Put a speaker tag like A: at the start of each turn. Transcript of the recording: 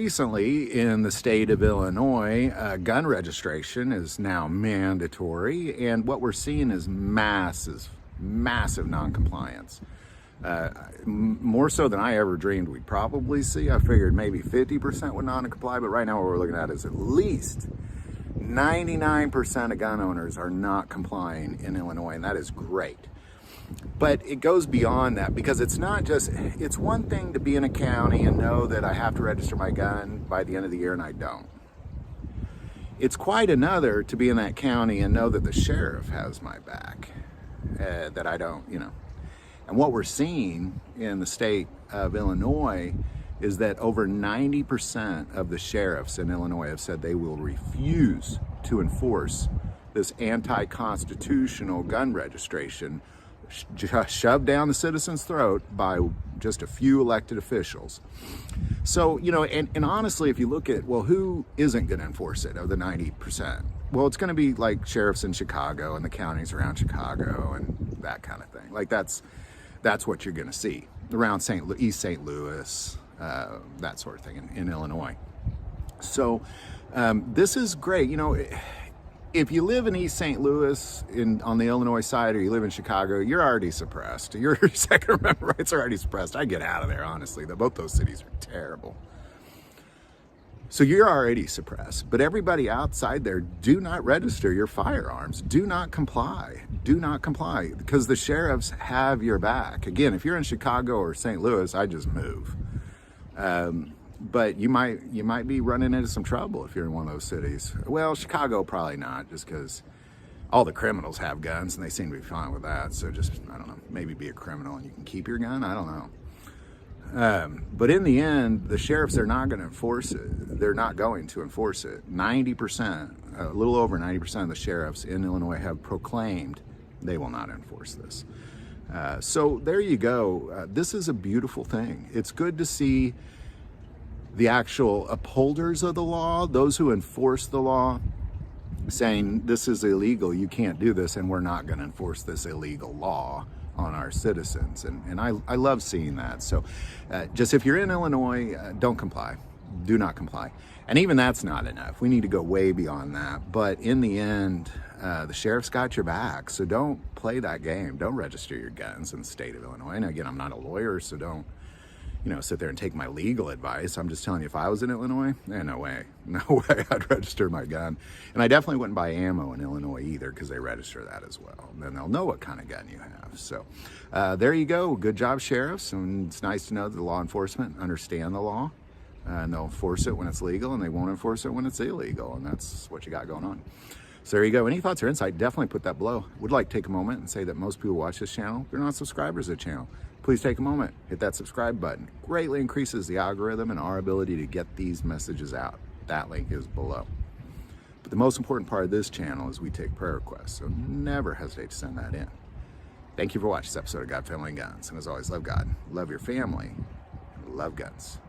A: recently in the state of Illinois, gun registration is now mandatory, and what we're seeing is massive non-compliance. More so than I ever dreamed we'd probably see. I figured maybe 50% would non-comply, but right now what we're looking at is at least 99% of gun owners are not complying in Illinois, and that is great. But it goes beyond that, because it's not just, it's one thing to be in a county and know that I have to register my gun by the end of the year and I don't. It's quite another to be in that county and know that the sheriff has my back, that I don't, And what we're seeing in the state of Illinois is that over 90% of the sheriffs in Illinois have said they will refuse to enforce this anti-constitutional gun registration shoved down the citizen's throat by just a few elected officials. So, and honestly, if you look at, well, who isn't going to enforce it of the 90%? Well, it's going to be like sheriffs in Chicago and the counties around Chicago and that kind of thing. Like that's what you're going to see around East St. Louis, that sort of thing in Illinois. So this is great. If you live in East St. Louis on the Illinois side, or you live in Chicago, you're already suppressed. Your Second Amendment rights are already suppressed. I get out of there, honestly. Both those cities are terrible. So you're already suppressed. But everybody outside there, do not register your firearms. Do not comply. Do not comply, because the sheriffs have your back. Again, if you're in Chicago or St. Louis, I just move. But you might be running into some trouble if you're in one of those cities. Well, Chicago probably not, just because all the criminals have guns and they seem to be fine with that. So just, I don't know, maybe be a criminal and you can keep your gun. I don't know. But in the end, the sheriffs are not going to enforce it. They're not going to enforce it. 90%, a little over 90% of the sheriffs in Illinois have proclaimed they will not enforce this. So there you go. This is a beautiful thing. It's good to see the actual upholders of the law, those who enforce the law, saying this is illegal, you can't do this, and we're not going to enforce this illegal law on our citizens. And I love seeing that. So just if you're in Illinois, don't comply. Do not comply. And even that's not enough. We need to go way beyond that. But in the end, the sheriff's got your back. So don't play that game. Don't register your guns in the state of Illinois. And again, I'm not a lawyer, so don't sit there and take my legal advice. I'm just telling you, if I was in Illinois, no way I'd register my gun. And I definitely wouldn't buy ammo in Illinois either, because they register that as well. And then they'll know what kind of gun you have. So there you go. Good job, sheriffs. And it's nice to know that the law enforcement understand the law, and they'll enforce it when it's legal, and they won't enforce it when it's illegal. And that's what you got going on. So there you go. Any thoughts or insight, definitely put that below. Would like to take a moment and say that most people watch this channel, they're not subscribers to the channel. Please take a moment, hit that subscribe button. Greatly increases the algorithm and our ability to get these messages out. That link is below. But the most important part of this channel is we take prayer requests, so never hesitate to send that in. Thank you for watching this episode of God, Family, and Guns. And as always, love God, love your family, love guns.